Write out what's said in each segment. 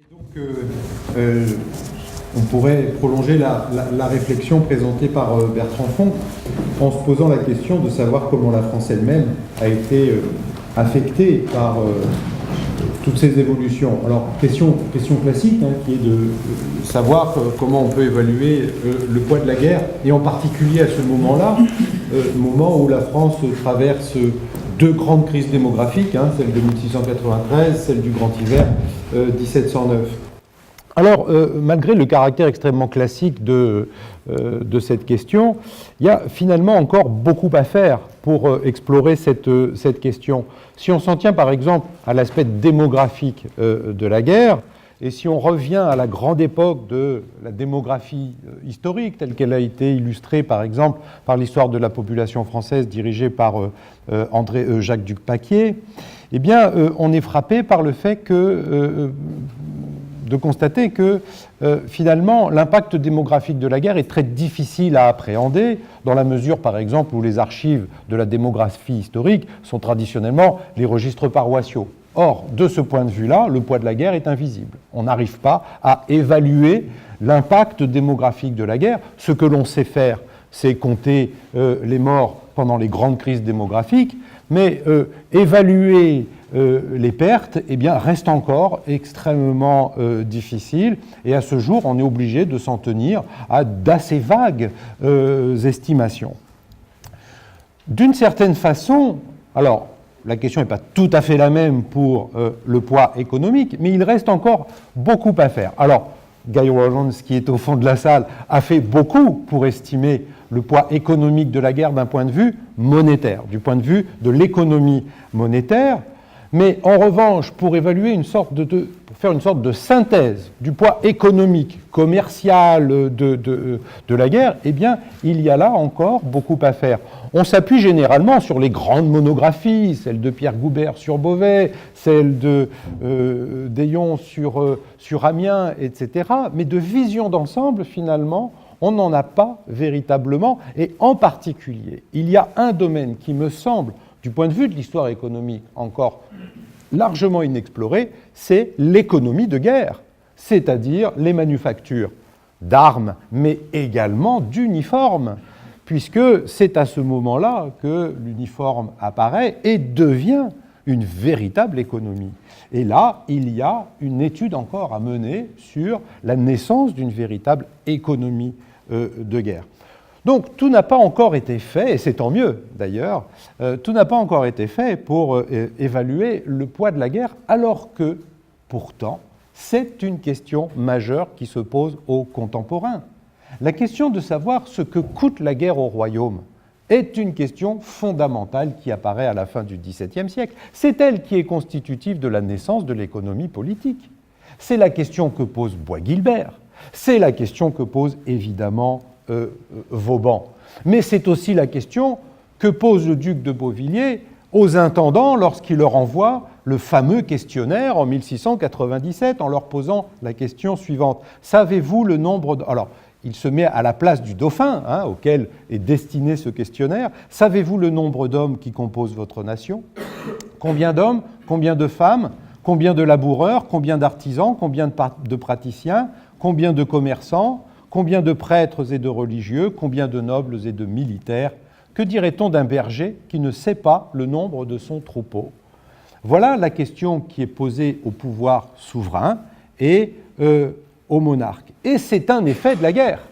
Donc, on pourrait prolonger la réflexion présentée par Bertrand Fonck en se posant la question de savoir comment la France elle-même a été affectée par toutes ces évolutions. Alors, question classique, qui est de savoir comment on peut évaluer le poids de la guerre, et en particulier à ce moment-là, moment où la France traverse deux grandes crises démographiques, celle de 1693, celle du Grand Hiver 1709. Alors, malgré le caractère extrêmement classique de cette question, il y a finalement encore beaucoup à faire pour explorer cette question. Si on s'en tient par exemple à l'aspect démographique de la guerre, et si on revient à la grande époque de la démographie historique, telle qu'elle a été illustrée par exemple par l'histoire de la population française dirigée par Jacques Duc-Paquier, eh bien, on est frappé par le fait de constater que finalement l'impact démographique de la guerre est très difficile à appréhender, dans la mesure par exemple où les archives de la démographie historique sont traditionnellement les registres paroissiaux. Or, de ce point de vue-là, le poids de la guerre est invisible. On n'arrive pas à évaluer l'impact démographique de la guerre. Ce que l'on sait faire, c'est compter les morts pendant les grandes crises démographiques, mais évaluer les pertes, eh bien, reste encore extrêmement difficile, et à ce jour, on est obligé de s'en tenir à d'assez vagues estimations. D'une certaine façon, alors, la question n'est pas tout à fait la même pour le poids économique, mais il reste encore beaucoup à faire. Alors, Guy Rawlins, qui est au fond de la salle, a fait beaucoup pour estimer le poids économique de la guerre d'un point de vue monétaire, du point de vue de l'économie monétaire. Mais en revanche, pour évaluer pour faire une sorte de synthèse du poids économique, commercial de la guerre, eh bien, il y a là encore beaucoup à faire. On s'appuie généralement sur les grandes monographies, celle de Pierre Goubert sur Beauvais, celle d'Ayon sur Amiens, etc. Mais de vision d'ensemble, finalement, on n'en a pas véritablement. Et en particulier, il y a un domaine qui me semble, du point de vue de l'histoire économique, encore largement inexploré, c'est l'économie de guerre, c'est-à-dire les manufactures d'armes, mais également d'uniformes, puisque c'est à ce moment-là que l'uniforme apparaît et devient une véritable économie. Et là, il y a une étude encore à mener sur la naissance d'une véritable économie de guerre. Donc tout n'a pas encore été fait, et c'est tant mieux d'ailleurs, tout n'a pas encore été fait pour évaluer le poids de la guerre, alors que, pourtant, c'est une question majeure qui se pose aux contemporains. La question de savoir ce que coûte la guerre au royaume est une question fondamentale qui apparaît à la fin du XVIIe siècle. C'est elle qui est constitutive de la naissance de l'économie politique. C'est la question que pose Bois-Guilbert, c'est la question que pose évidemment Vauban. Mais c'est aussi la question que pose le duc de Beauvilliers aux intendants lorsqu'il leur envoie le fameux questionnaire en 1697 en leur posant la question suivante. Savez-vous le nombre de... Alors, il se met à la place du dauphin, auquel est destiné ce questionnaire. Savez-vous le nombre d'hommes qui composent votre nation? Combien d'hommes? Combien de femmes? Combien de laboureurs? Combien d'artisans? Combien de praticiens? Combien de commerçants? Combien de prêtres et de religieux? Combien de nobles et de militaires? Que dirait-on d'un berger qui ne sait pas le nombre de son troupeau? Voilà la question qui est posée au pouvoir souverain et au monarque. Et c'est un effet de la guerre.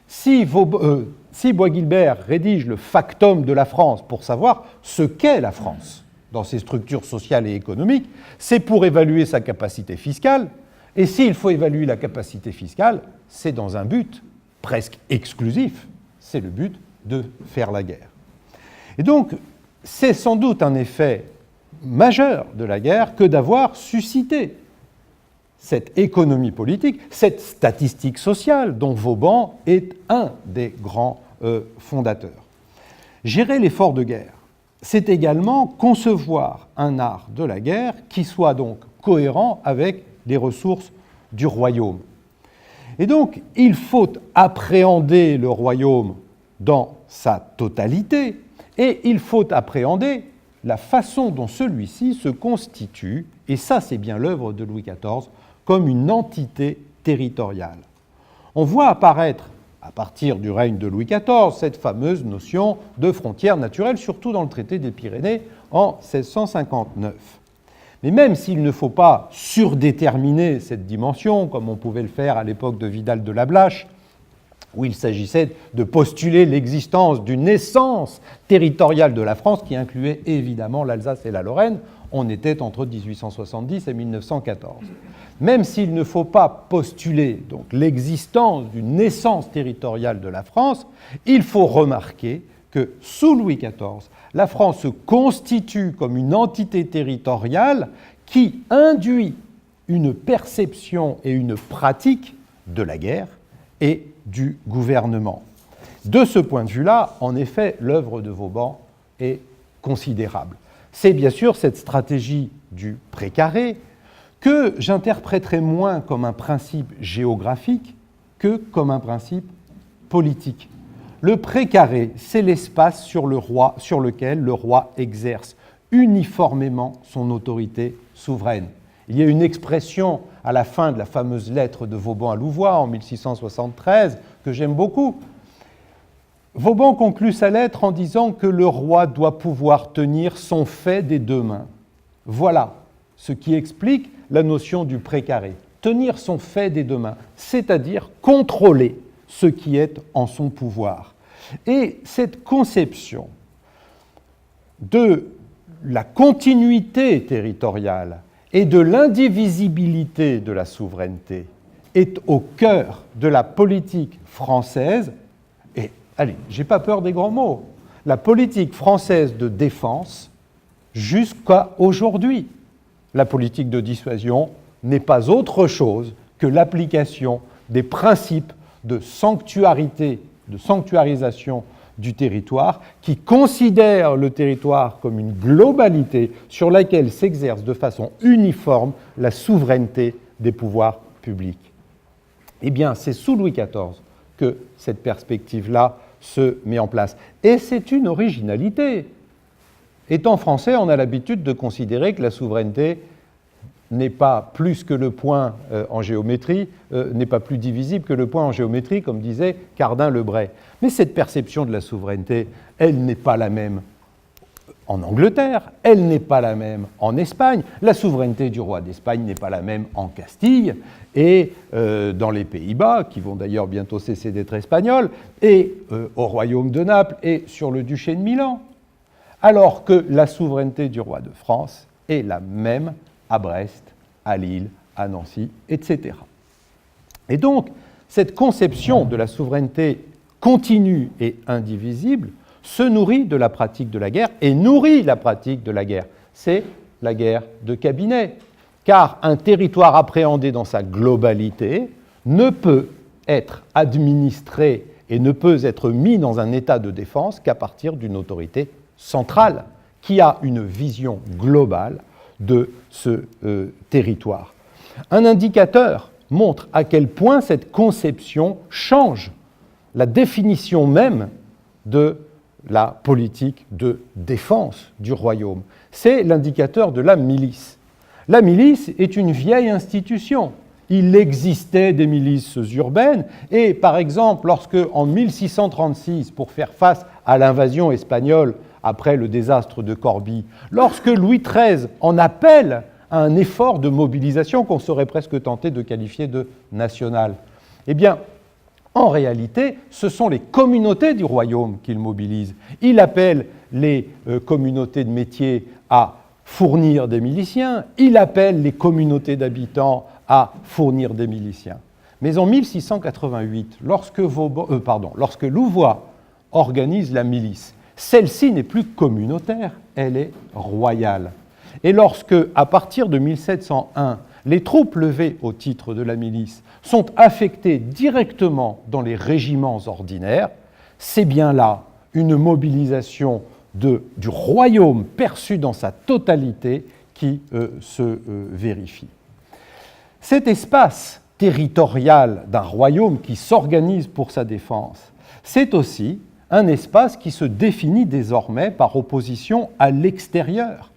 Si Bois-Guilbert rédige le factum de la France pour savoir ce qu'est la France dans ses structures sociales et économiques, c'est pour évaluer sa capacité fiscale. Et s'il faut évaluer la capacité fiscale, c'est dans un but presque exclusif, c'est le but de faire la guerre. Et donc, c'est sans doute un effet majeur de la guerre que d'avoir suscité cette économie politique, cette statistique sociale dont Vauban est un des grands fondateurs. Gérer l'effort de guerre, c'est également concevoir un art de la guerre qui soit donc cohérent avec les ressources du royaume. Et donc, il faut appréhender le royaume dans sa totalité, et il faut appréhender la façon dont celui-ci se constitue, et ça c'est bien l'œuvre de Louis XIV, comme une entité territoriale. On voit apparaître, à partir du règne de Louis XIV, cette fameuse notion de frontière naturelle, surtout dans le traité des Pyrénées en 1659. Mais même s'il ne faut pas surdéterminer cette dimension, comme on pouvait le faire à l'époque de Vidal de la Blache, où il s'agissait de postuler l'existence d'une essence territoriale de la France qui incluait évidemment l'Alsace et la Lorraine, on était entre 1870 et 1914. Même s'il ne faut pas postuler donc l'existence d'une essence territoriale de la France, il faut remarquer que sous Louis XIV, la France se constitue comme une entité territoriale qui induit une perception et une pratique de la guerre et du gouvernement. De ce point de vue-là, en effet, l'œuvre de Vauban est considérable. C'est bien sûr cette stratégie du précaré que j'interpréterai moins comme un principe géographique que comme un principe politique. Le précaré, c'est l'espace sur lequel le roi exerce uniformément son autorité souveraine. Il y a une expression à la fin de la fameuse lettre de Vauban à Louvois en 1673 que j'aime beaucoup. Vauban conclut sa lettre en disant que le roi doit pouvoir tenir son fait des deux mains. Voilà ce qui explique la notion du précaré. Tenir son fait des deux mains, c'est-à-dire contrôler ce qui est en son pouvoir. Et cette conception de la continuité territoriale et de l'indivisibilité de la souveraineté est au cœur de la politique française, et allez, j'ai pas peur des grands mots, la politique française de défense jusqu'à aujourd'hui. La politique de dissuasion n'est pas autre chose que l'application des principes de sanctuarité, de sanctuarisation du territoire, qui considère le territoire comme une globalité sur laquelle s'exerce de façon uniforme la souveraineté des pouvoirs publics. Eh bien, c'est sous Louis XIV que cette perspective-là se met en place. Et c'est une originalité. Étant français, on a l'habitude de considérer que la souveraineté n'est pas plus que le point en géométrie, n'est pas plus divisible que le point en géométrie, comme disait Cardin-Lebray. Mais cette perception de la souveraineté, elle n'est pas la même en Angleterre, elle n'est pas la même en Espagne, la souveraineté du roi d'Espagne n'est pas la même en Castille et dans les Pays-Bas, qui vont d'ailleurs bientôt cesser d'être espagnols, et au royaume de Naples et sur le duché de Milan, alors que la souveraineté du roi de France est la même à Brest, à Lille, à Nancy, etc. Et donc, cette conception de la souveraineté continue et indivisible se nourrit de la pratique de la guerre et nourrit la pratique de la guerre. C'est la guerre de cabinet, car un territoire appréhendé dans sa globalité ne peut être administré et ne peut être mis dans un état de défense qu'à partir d'une autorité centrale qui a une vision globale de ce territoire. Un indicateur montre à quel point cette conception change la définition même de la politique de défense du royaume. C'est l'indicateur de la milice. La milice est une vieille institution. Il existait des milices urbaines et, par exemple, lorsque, en 1636, pour faire face à l'invasion espagnole après le désastre de Corbie, lorsque Louis XIII en appelle à un effort de mobilisation qu'on serait presque tenté de qualifier de national, eh bien, en réalité, ce sont les communautés du royaume qu'il mobilise. Il appelle les communautés de métiers à fournir des miliciens, il appelle les communautés d'habitants à fournir des miliciens. Mais en 1688, lorsque Louvois organise la milice, celle-ci n'est plus communautaire, elle est royale. Et lorsque, à partir de 1701, les troupes levées au titre de la milice sont affectées directement dans les régiments ordinaires, c'est bien là une mobilisation du royaume perçu dans sa totalité qui se vérifie. Cet espace territorial d'un royaume qui s'organise pour sa défense, c'est aussi un espace qui se définit désormais par opposition à l'extérieur.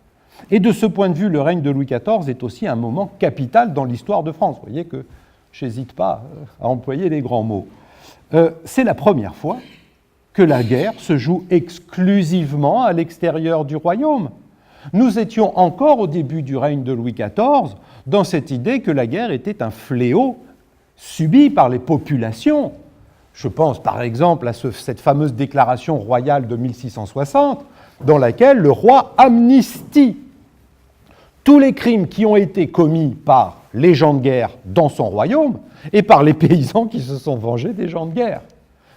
Et de ce point de vue, le règne de Louis XIV est aussi un moment capital dans l'histoire de France. Vous voyez que je n'hésite pas à employer les grands mots. C'est la première fois que la guerre se joue exclusivement à l'extérieur du royaume. Nous étions encore au début du règne de Louis XIV dans cette idée que la guerre était un fléau subi par les populations. Je pense par exemple à cette fameuse déclaration royale de 1660 dans laquelle le roi amnistie tous les crimes qui ont été commis par les gens de guerre dans son royaume et par les paysans qui se sont vengés des gens de guerre.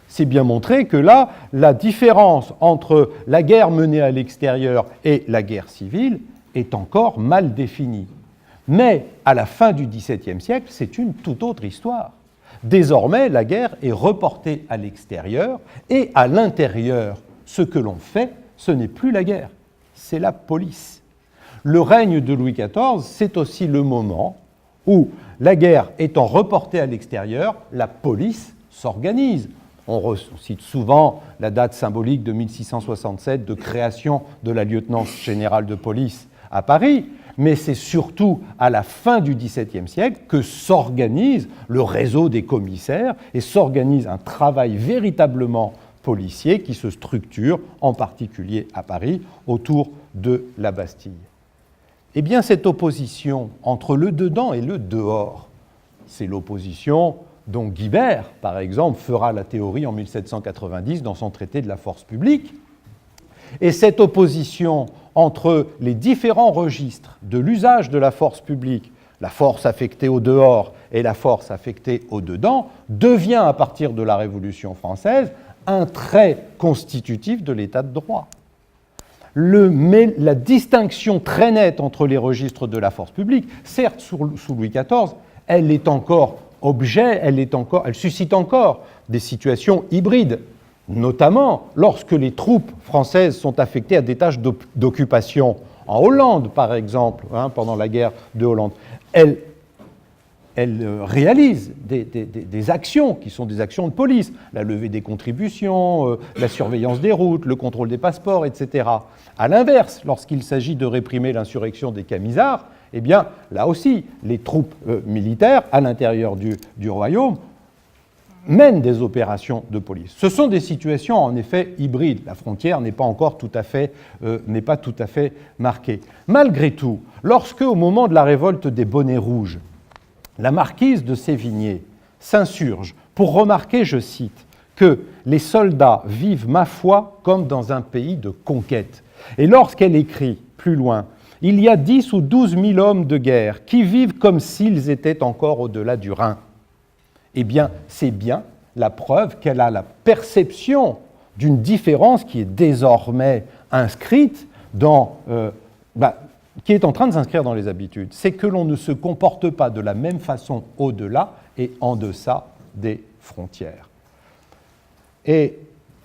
C'est bien montré que là, la différence entre la guerre menée à l'extérieur et la guerre civile est encore mal définie. Mais à la fin du XVIIe siècle, c'est une toute autre histoire. Désormais, la guerre est reportée à l'extérieur et à l'intérieur, ce que l'on fait, ce n'est plus la guerre, c'est la police. Le règne de Louis XIV, c'est aussi le moment où, la guerre étant reportée à l'extérieur, la police s'organise. On cite souvent la date symbolique de 1667 de création de la lieutenance générale de police à Paris, mais c'est surtout à la fin du XVIIe siècle que s'organise le réseau des commissaires et s'organise un travail véritablement policier qui se structure, en particulier à Paris, autour de la Bastille. Eh bien, cette opposition entre le dedans et le dehors, c'est l'opposition dont Guibert, par exemple, fera la théorie en 1790 dans son traité de la force publique. Et cette opposition entre les différents registres de l'usage de la force publique, la force affectée au dehors et la force affectée au dedans, devient, à partir de la Révolution française, un trait constitutif de l'état de droit. La distinction très nette entre les registres de la force publique, certes sous Louis XIV, elle est encore objet, elle suscite encore des situations hybrides, notamment lorsque les troupes françaises sont affectées à des tâches d'occupation. En Hollande, par exemple, pendant la guerre de Hollande, elles réalisent des actions qui sont des actions de police, la levée des contributions, la surveillance des routes, le contrôle des passeports, etc. À l'inverse, lorsqu'il s'agit de réprimer l'insurrection des Camisards, eh bien, là aussi, les troupes militaires, à l'intérieur du royaume, mènent des opérations de police. Ce sont des situations, en effet, hybrides. La frontière n'est pas encore tout à fait marquée. Malgré tout, lorsque, au moment de la révolte des Bonnets rouges, la marquise de Sévigné s'insurge pour remarquer, je cite, que les soldats vivent, ma foi, comme dans un pays de conquête. Et lorsqu'elle écrit plus loin, il y a 10 ou 12 000 hommes de guerre qui vivent comme s'ils étaient encore au-delà du Rhin. Eh bien, c'est bien la preuve qu'elle a la perception d'une différence qui est désormais inscrite qui est en train de s'inscrire dans les habitudes. C'est que l'on ne se comporte pas de la même façon au-delà et en deçà des frontières. Et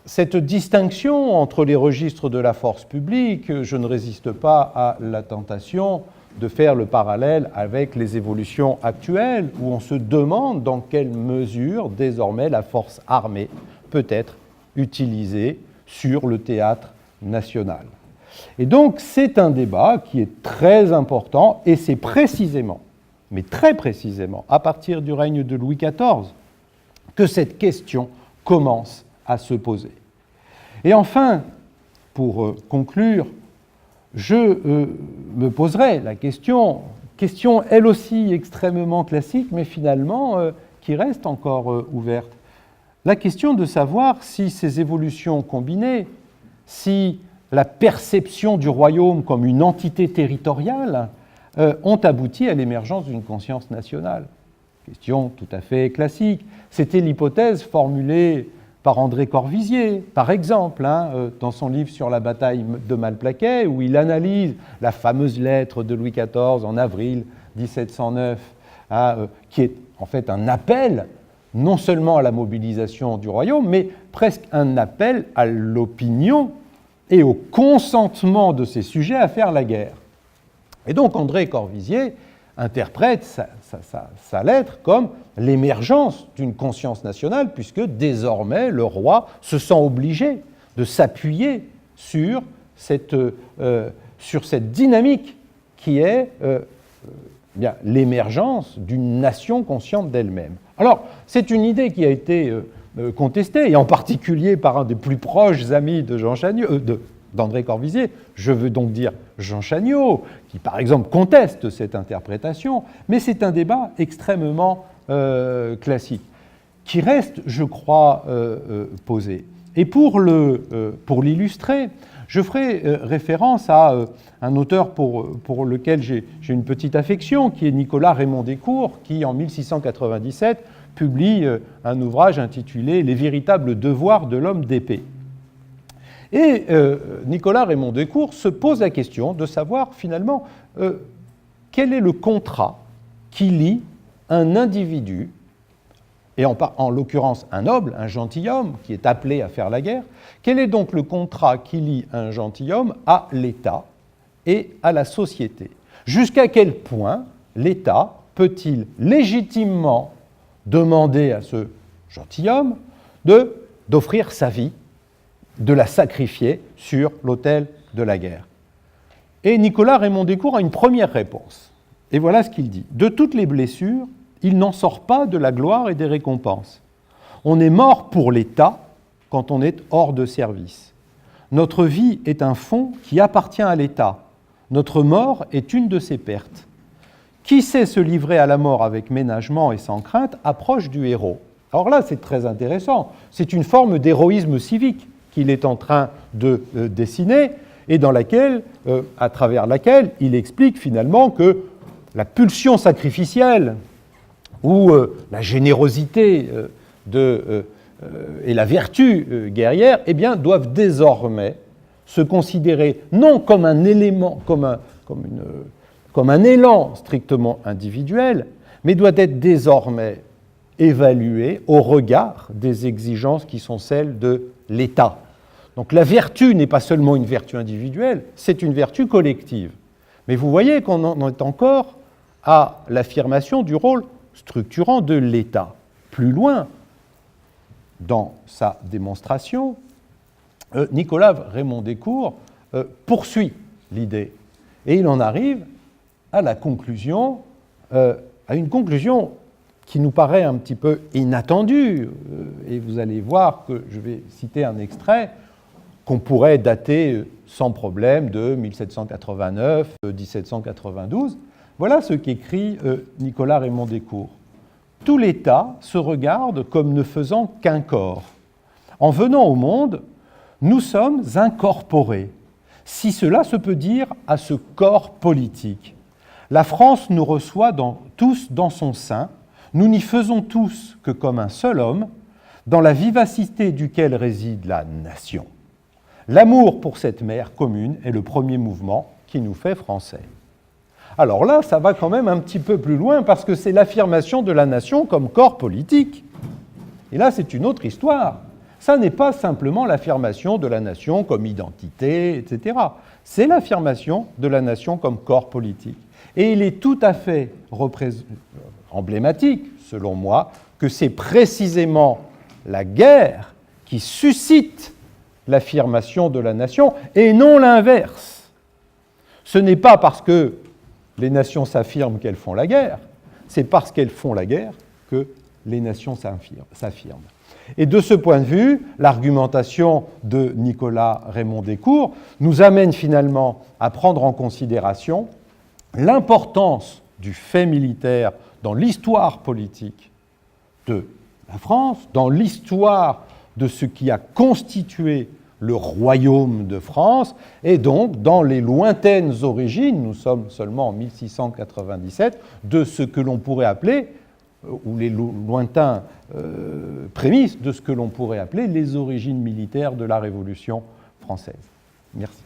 cette distinction entre les registres de la force publique, je ne résiste pas à la tentation de faire le parallèle avec les évolutions actuelles, où on se demande dans quelle mesure, désormais, la force armée peut être utilisée sur le théâtre national. Et donc, c'est un débat qui est très important, et c'est précisément, mais très précisément, à partir du règne de Louis XIV, que cette question commence à se poser. Et enfin, pour conclure, je me poserai la question elle aussi extrêmement classique, mais finalement qui reste encore ouverte. La question de savoir si ces évolutions combinées, si la perception du royaume comme une entité territoriale ont abouti à l'émergence d'une conscience nationale. Question tout à fait classique. C'était l'hypothèse formulée par André Corvisier, par exemple, dans son livre sur la bataille de Malplaquet, où il analyse la fameuse lettre de Louis XIV en avril 1709, qui est en fait un appel non seulement à la mobilisation du royaume, mais presque un appel à l'opinion et au consentement de ces sujets à faire la guerre. Et donc André Corvisier interprète sa lettre comme l'émergence d'une conscience nationale, puisque désormais le roi se sent obligé de s'appuyer sur sur cette dynamique qui est bien l'émergence d'une nation consciente d'elle-même. Alors, c'est une idée qui a été contestée, et en particulier par un des plus proches amis de Jean Chagnon, d'André Corvisier, je veux donc dire Jean Chagnon, qui par exemple conteste cette interprétation, mais c'est un débat extrêmement classique, qui reste, je crois, posé. Et pour l'illustrer, je ferai référence à un auteur pour lequel j'ai une petite affection, qui est Nicolas Raymond Descours, qui en 1697 publie un ouvrage intitulé « Les véritables devoirs de l'homme d'épée ». Et Nicolas Raymond Descours se pose la question de savoir finalement quel est le contrat qui lie un individu, et en l'occurrence un noble, un gentilhomme qui est appelé à faire la guerre, quel est donc le contrat qui lie un gentilhomme à l'État et à la société? Jusqu'à quel point l'État peut-il légitimement demander à ce gentilhomme d'offrir sa vie, de la sacrifier sur l'autel de la guerre? Et Nicolas Raymond Descours a une première réponse. Et voilà ce qu'il dit. De toutes les blessures, il n'en sort pas de la gloire et des récompenses. On est mort pour l'État quand on est hors de service. Notre vie est un fonds qui appartient à l'État. Notre mort est une de ses pertes. Qui sait se livrer à la mort avec ménagement et sans crainte approche du héros. Alors là, c'est très intéressant. C'est une forme d'héroïsme civique qu'il est en train de dessiner et à travers laquelle il explique finalement que la pulsion sacrificielle ou la générosité et la vertu guerrière, eh bien, doivent désormais se considérer non comme un élément, comme un élan strictement individuel, mais doivent être désormais évalués au regard des exigences qui sont celles de l'État. Donc la vertu n'est pas seulement une vertu individuelle, c'est une vertu collective. Mais vous voyez qu'on en est encore à l'affirmation du rôle structurant de l'État. Plus loin, dans sa démonstration, Nicolas Raymond Descours poursuit l'idée. Et il en arrive à une conclusion qui nous paraît un petit peu inattendue. Et vous allez voir que je vais citer un extrait qu'on pourrait dater sans problème de 1789, 1792. Voilà ce qu'écrit Nicolas Raymond Descours. « Tout l'État se regarde comme ne faisant qu'un corps. En venant au monde, nous sommes incorporés, si cela se peut dire, à ce corps politique. La France nous reçoit tous dans son sein, nous n'y faisons tous que comme un seul homme, dans la vivacité duquel réside la nation. L'amour pour cette mère commune est le premier mouvement qui nous fait français. » Alors là, ça va quand même un petit peu plus loin parce que c'est l'affirmation de la nation comme corps politique. Et là, c'est une autre histoire. Ça n'est pas simplement l'affirmation de la nation comme identité, etc. C'est l'affirmation de la nation comme corps politique. Et il est tout à fait emblématique, selon moi, que c'est précisément la guerre qui suscite l'affirmation de la nation et non l'inverse. Ce n'est pas parce que les nations s'affirment qu'elles font la guerre, c'est parce qu'elles font la guerre que les nations s'affirment. Et de ce point de vue, l'argumentation de Nicolas Raymond Descours nous amène finalement à prendre en considération l'importance du fait militaire dans l'histoire politique de la France, dans l'histoire de ce qui a constitué le royaume de France, et donc dans les lointaines origines, nous sommes seulement en 1697, de ce que l'on pourrait appeler, ou les lointains prémices de ce que l'on pourrait appeler les origines militaires de la Révolution française. Merci.